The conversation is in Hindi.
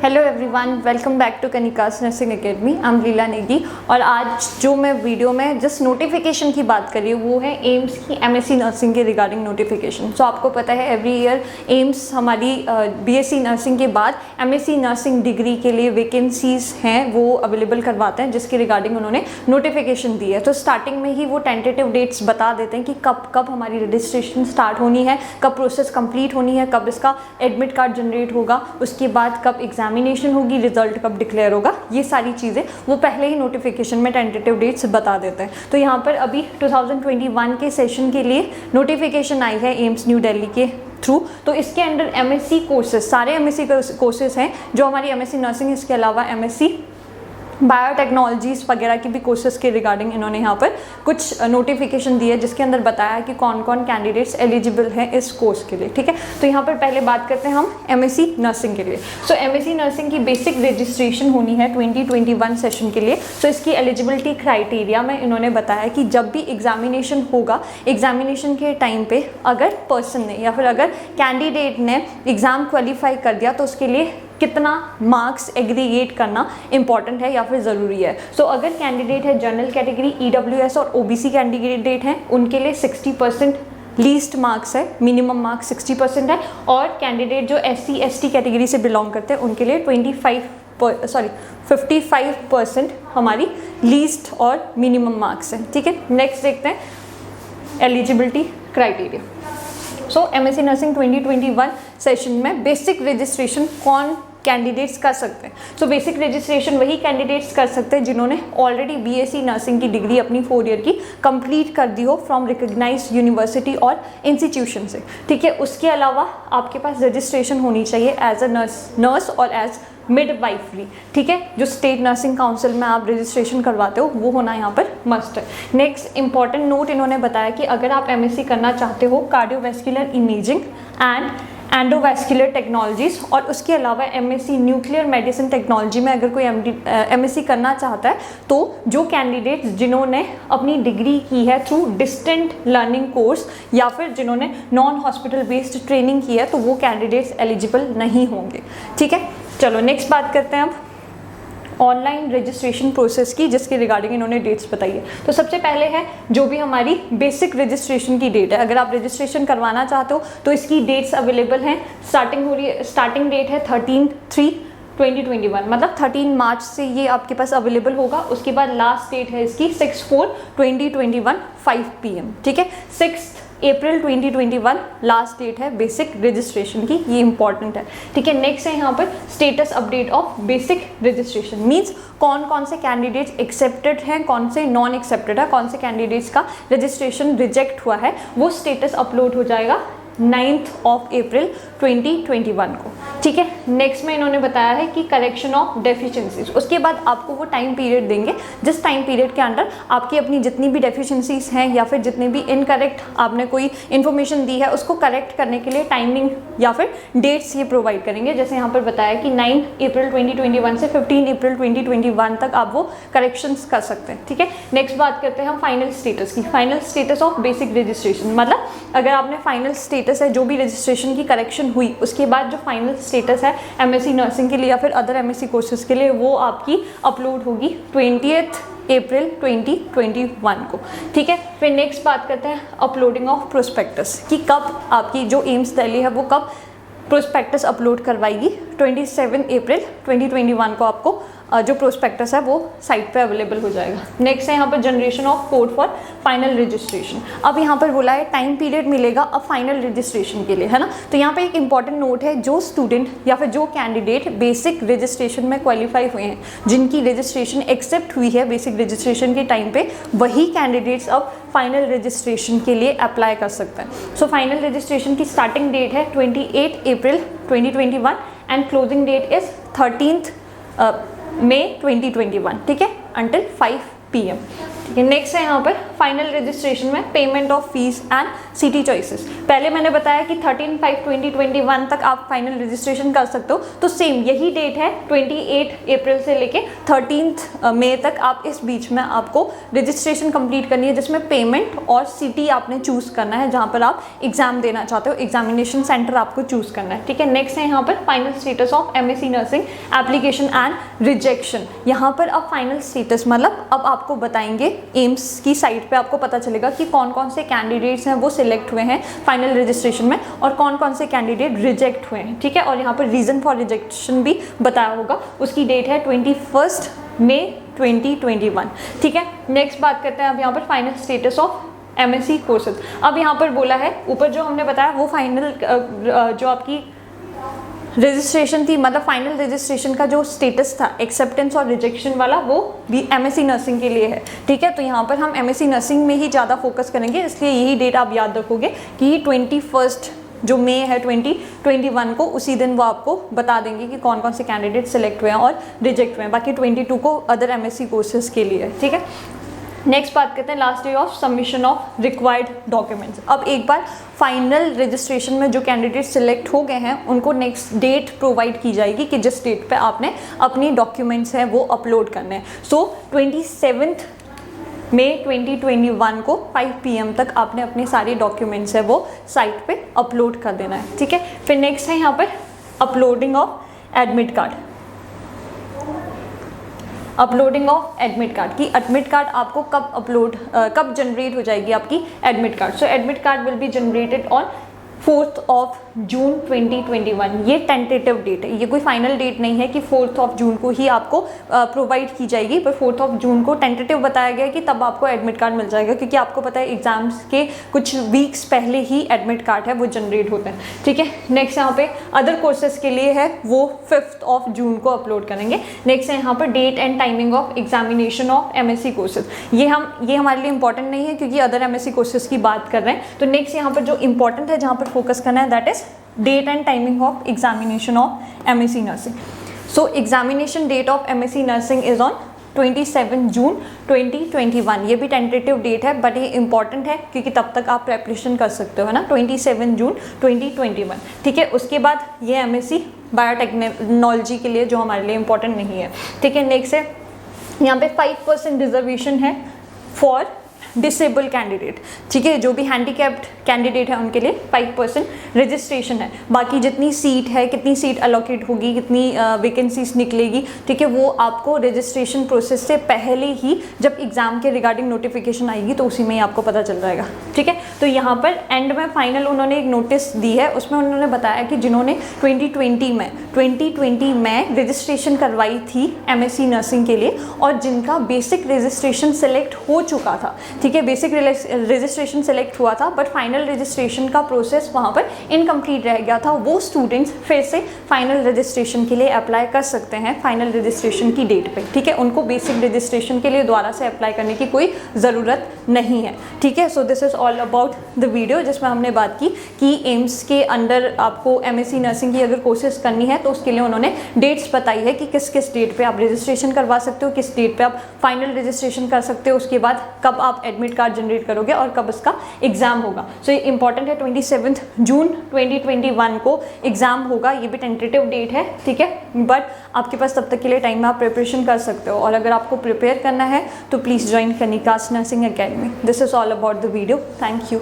Hello everyone, welcome back to Kanika's nursing academy. I am Leela Negi और आज जो मैं वीडियो में जस्ट नोटिफिकेशन की बात कर रही हूँ वो है एम्स की एमएससी नर्सिंग के रिगार्डिंग नोटिफिकेशन। सो आपको पता है एवरी ईयर एम्स हमारी बीएससी नर्सिंग के बाद एमएससी नर्सिंग डिग्री के लिए वैकेंसीज हैं वो अवेलेबल करवाते हैं, जिसके रिगार्डिंग उन्होंने नोटिफिकेशन दी है। तो स्टार्टिंग में ही वो टेंटेटिव डेट्स बता देते हैं कि कब हमारी रजिस्ट्रेशन स्टार्ट होनी है, कब प्रोसेस कंप्लीट होनी है, कब इसका एडमिट कार्ड जनरेट होगा, उसके बाद कब एग्जामिनेशन होगी, रिजल्ट कब डिक्लेयर होगा। ये सारी चीज़ें वो पहले ही नोटिफिकेशन में टेंटेटिव डेट्स बता देते हैं। तो यहाँ पर अभी 2021 के सेशन के लिए नोटिफिकेशन आई है एम्स न्यू दिल्ली के थ्रू। तो इसके अंडर एमएससी कोर्सेज, सारे एमएससी कोर्सेज हैं जो हमारी एमएससी नर्सिंग, इसके अलावा एमएससी बायोटेक्नोलॉजीज़ वगैरह की भी कोर्सेज के रिगार्डिंग इन्होंने यहाँ पर कुछ नोटिफिकेशन दी है, जिसके अंदर बताया कि कौन कौन कैंडिडेट्स एलिजिबल हैं इस कोर्स के लिए। ठीक है, तो यहाँ पर पहले बात करते हैं हम एमएससी नर्सिंग के लिए। सो एमएससी नर्सिंग की बेसिक रजिस्ट्रेशन होनी है 2021 सेशन के लिए। सो इसकी एलिजिबिलिटी क्राइटेरिया में इन्होंने बताया कि जब भी एग्जामिनेशन होगा, एग्जामिनेशन के टाइम पे अगर पर्सन ने या फिर अगर कैंडिडेट ने एग्ज़ाम क्वालिफाई कर दिया तो उसके लिए कितना मार्क्स एग्रीगेट करना इंपॉर्टेंट है या फिर ज़रूरी है। सो अगर कैंडिडेट है जनरल कैटेगरी, ईडब्ल्यूएस और ओबीसी कैंडिडेट हैं, उनके लिए 60% लीस्ट मार्क्स है, मिनिमम मार्क्स 60% है। और कैंडिडेट जो एससी एसटी कैटेगरी से बिलोंग करते हैं उनके लिए 55% हमारी लीस्ट और मिनिमम मार्क्स है। ठीक है, नेक्स्ट देखते हैं एलिजिबिलिटी क्राइटेरिया। सो एमएससी नर्सिंग 2021 सेशन में बेसिक रजिस्ट्रेशन कौन कैंडिडेट्स कर सकते हैं? सो बेसिक रजिस्ट्रेशन वही कैंडिडेट्स कर सकते हैं जिन्होंने ऑलरेडी बीएससी नर्सिंग की डिग्री अपनी 4 ईयर की कंप्लीट कर दी हो फ्रॉम रिकग्नाइज्ड यूनिवर्सिटी और इंस्टीट्यूशन से। ठीक है, उसके अलावा आपके पास रजिस्ट्रेशन होनी चाहिए एज अ नर्स और एज मिडवाइफरी। ठीक है, जो स्टेट नर्सिंग काउंसिल में आप रजिस्ट्रेशन करवाते हो वो होना यहाँ पर मस्ट है। नेक्स्ट इंपॉर्टेंट नोट इन्होंने बताया कि अगर आप एमएससी करना चाहते हो cardiovascular imaging and endovascular technologies और उसके अलावा एमएससी न्यूक्लियर मेडिसिन टेक्नोलॉजी में अगर कोई एमएससी करना चाहता है, तो जो कैंडिडेट्स जिन्होंने अपनी डिग्री की है थ्रू डिस्टेंट लर्निंग कोर्स या फिर जिन्होंने नॉन हॉस्पिटल बेस्ड ट्रेनिंग की है, तो वो कैंडिडेट्स एलिजिबल नहीं होंगे। ठीक है, चलो नेक्स्ट बात करते हैं अब ऑनलाइन रजिस्ट्रेशन प्रोसेस की, जिसके रिगार्डिंग इन्होंने डेट्स बताई है। तो सबसे पहले है जो भी हमारी बेसिक रजिस्ट्रेशन की डेट है, अगर आप रजिस्ट्रेशन करवाना चाहते हो तो इसकी डेट्स अवेलेबल हैं। स्टार्टिंग डेट है 13/3/2021, मतलब 13 मार्च से ये आपके पास अवेलेबल होगा। उसके बाद लास्ट डेट है इसकी 6/4/2021 5 PM। ठीक है, 6 अप्रैल 2021 लास्ट डेट है बेसिक रजिस्ट्रेशन की, ये इंपॉर्टेंट है। ठीक है, नेक्स्ट है यहाँ पर status update of basic registration, means कौन कौन से कैंडिडेट्स एक्सेप्टेड हैं, कौन से नॉन एक्सेप्टेड है, कौन से कैंडिडेट्स का रजिस्ट्रेशन रिजेक्ट हुआ है, वो स्टेटस अपलोड हो जाएगा 9 अप्रैल 2021 को। ठीक है, नेक्स्ट में इन्होंने बताया है कि करेक्शन ऑफ डेफिशिएंसीज, उसके बाद आपको वो टाइम पीरियड देंगे जिस टाइम पीरियड के अंदर आपकी अपनी जितनी भी डेफिशिएंसीज हैं या फिर जितने भी इनकरेक्ट आपने कोई इन्फॉर्मेशन दी है उसको करेक्ट करने के लिए टाइमिंग या फिर डेट्स ये प्रोवाइड करेंगे। जैसे यहाँ पर बताया कि 9 अप्रैल 2021 से 15 अप्रैल 2021 तक आप वो करेक्शंस कर सकते हैं। ठीक है, नेक्स्ट बात करते हैं हम फाइनल स्टेटस की। Final status of basic registration, मतलब अगर आपने फाइनल स्टेटस है जो भी रजिस्ट्रेशन की करेक्शन हुई, उसके बाद जो फाइनल स्टेटस है एमएससी नर्सिंग के लिए या फिर अदर एमएससी कोर्सेज के लिए, वो आपकी अपलोड होगी 20 अप्रैल 2021 को। ठीक है, फिर नेक्स्ट बात करते हैं अपलोडिंग ऑफ प्रोस्पेक्टस कि कब आपकी जो एम्स दिल्ली है वो कब प्रोस्पेक्टस अपलोड करवाएगी। 27 अप्रैल 2021 को आपको जो प्रोस्पेक्टस है वो साइट पे अवेलेबल हो जाएगा। नेक्स्ट है यहाँ पर generation of code for final registration. अब यहाँ पर बोला है टाइम पीरियड मिलेगा अब फाइनल रजिस्ट्रेशन के लिए, है ना। तो यहाँ पे एक इंपॉर्टेंट नोट है, जो स्टूडेंट या फिर जो कैंडिडेट बेसिक रजिस्ट्रेशन में क्वालिफाई हुए हैं, जिनकी रजिस्ट्रेशन एक्सेप्ट हुई है बेसिक रजिस्ट्रेशन के टाइम पे, वही कैंडिडेट्स अब फाइनल रजिस्ट्रेशन के लिए अप्लाई कर सकते हैं। सो फाइनल रजिस्ट्रेशन की स्टार्टिंग डेट है 28 अप्रैल 2021 एंड क्लोजिंग डेट इज 13 मई 2021। ठीक है, अंटिल 5 PM। ठीक है, नेक्स्ट है यहाँ पर फाइनल रजिस्ट्रेशन में payment of fees and city choices. पहले मैंने बताया कि 13/5/2021 तक आप फाइनल रजिस्ट्रेशन कर सकते हो, तो सेम यही डेट है 28 अप्रैल से लेके 13 मई तक आप इस बीच में आपको रजिस्ट्रेशन कंप्लीट करनी है, जिसमें पेमेंट और सिटी आपने चूज़ करना है जहाँ पर आप एग्जाम देना चाहते हो, एग्जामिनेशन सेंटर आपको चूज़ करना है। ठीक है, नेक्स्ट है यहाँ पर final status of MSc nursing application and rejection. यहाँ पर अब फाइनल स्टेटस मतलब अब आपको बताएंगे एम्स की साइट पे आपको पता चलेगा कि कौन कौन से कैंडिडेट्स हैं वो सिलेक्ट हुए हैं फाइनल रजिस्ट्रेशन में और कौन कौन से कैंडिडेट रिजेक्ट हुए हैं। ठीक है, और यहाँ पर रीज़न फॉर रिजेक्शन भी बताया होगा, उसकी डेट है 21 मई 2021। ठीक है, नेक्स्ट बात करते हैं अब यहाँ पर final status of MSc courses. अब यहाँ पर बोला है ऊपर जो हमने बताया वो फाइनल जो आपकी रजिस्ट्रेशन थी, मतलब फाइनल रजिस्ट्रेशन का जो स्टेटस था एक्सेप्टेंस और रिजेक्शन वाला, वो भी MSc नर्सिंग के लिए है। ठीक है, तो यहाँ पर हम MSc नर्सिंग में ही ज़्यादा फोकस करेंगे, इसलिए यही डेट आप याद रखोगे कि 21 जो मई है 2021 को, उसी दिन वो आपको बता देंगे कि कौन कौन से कैंडिडेट सेलेक्ट हुए हैं और रिजेक्ट हुए हैं। बाकी 22 को अदर MSc कोर्सेज के लिए है। ठीक है, नेक्स्ट बात करते हैं last day of submission of required documents. अब एक बार फाइनल रजिस्ट्रेशन में जो कैंडिडेट सिलेक्ट हो गए हैं उनको नेक्स्ट डेट प्रोवाइड की जाएगी कि जिस डेट पे आपने अपनी डॉक्यूमेंट्स हैं वो अपलोड करने हैं। सो 27 मई 2021 को 5 PM तक आपने अपने सारे डॉक्यूमेंट्स है वो साइट पे अपलोड कर देना है। ठीक है, फिर नेक्स्ट है यहाँ पर uploading of admit card. Uploading of admit card की एडमिट कार्ड आपको कब जनरेट हो जाएगी आपकी admit card. So admit card will be generated on 4 जून 2021। ये टेंटेटिव डेट है, ये कोई फाइनल डेट नहीं है कि 4 जून को ही आपको प्रोवाइड की जाएगी, पर 4 जून को टेंटेटिव बताया गया कि तब आपको एडमिट कार्ड मिल जाएगा, क्योंकि आपको पता है एग्जाम्स के कुछ वीक्स पहले ही एडमिट कार्ड है वो जनरेट होते हैं। ठीक है, नेक्स्ट यहाँ पे अदर कोर्सेज के लिए है वो 5 जून को अपलोड करेंगे। नेक्स्ट है यहाँ पर date and timing of examination of MSc courses. ये हमारे लिए इंपॉर्टेंट नहीं है क्योंकि अदर MSc कोर्सेज की बात कर रहे हैं। तो नेक्स्ट यहाँ पर जो इंपॉर्टेंट है जहाँ पर फोकस करना है that is date and timing of examination of MSc nursing. So examination date of MSc nursing is on 27 June 2021। ये भी टेंटेटिव डेट है बट ये इंपॉर्टेंट है क्योंकि तब तक आप प्रेपरेशन कर सकते हो, है ना, 27 जून 2021। ठीक है, उसके बाद ये MSc बायोटेक्नोलॉजी के लिए जो हमारे लिए इंपॉर्टेंट नहीं है। ठीक है, नेक्स्ट है यहाँ पे 5% रिजर्वेशन है फॉर डिसेबल कैंडिडेट। ठीक है, जो भी हैंडीकैप्ड कैंडिडेट है उनके लिए 5% रजिस्ट्रेशन है। बाकी जितनी सीट है, कितनी सीट अलोकेट होगी, कितनी वैकेंसीज निकलेगी, ठीक है, वो आपको रजिस्ट्रेशन प्रोसेस से पहले ही जब एग्जाम के रिगार्डिंग नोटिफिकेशन आएगी तो उसी में ही आपको पता चल जाएगा। ठीक है, तो यहाँ पर एंड में फाइनल उन्होंने एक नोटिस दी है, उसमें उन्होंने बताया कि जिन्होंने 2020 में रजिस्ट्रेशन करवाई थी MSc नर्सिंग के लिए और जिनका बेसिक रजिस्ट्रेशन सेलेक्ट हो चुका था, ठीक है, बेसिक रजिस्ट्रेशन सेलेक्ट हुआ था बट फाइनल रजिस्ट्रेशन का प्रोसेस वहाँ पर इनकम्प्लीट रह गया था, वो स्टूडेंट्स फिर से फाइनल रजिस्ट्रेशन के लिए अप्लाई कर सकते हैं फाइनल रजिस्ट्रेशन की डेट पे। ठीक है, उनको बेसिक रजिस्ट्रेशन के लिए दोबारा से अप्लाई करने की कोई ज़रूरत नहीं है। ठीक है, so this is all about the video जिसमें हमने बात की कि एम्स के अंडर आपको MSc नर्सिंग की अगर कोर्सेज करनी है तो उसके लिए उन्होंने डेट्स बताई है कि किस किस डेट पे आप रजिस्ट्रेशन करवा सकते हो, किस डेट पे आप फाइनल रजिस्ट्रेशन कर सकते हो, उसके बाद कब आप एडमिट कार्ड जनरेट करोगे और कब उसका एग्जाम होगा। सो ये इंपॉर्टेंट है, 27 जून 2021 को एग्जाम होगा, ये भी टेंटेटिव डेट है। ठीक है, बट आपके पास तब तक के लिए टाइम में आप प्रिपरेशन कर सकते हो और अगर आपको प्रिपेयर करना है तो please join Kanika's nursing academy. This is all about the video. Thank you.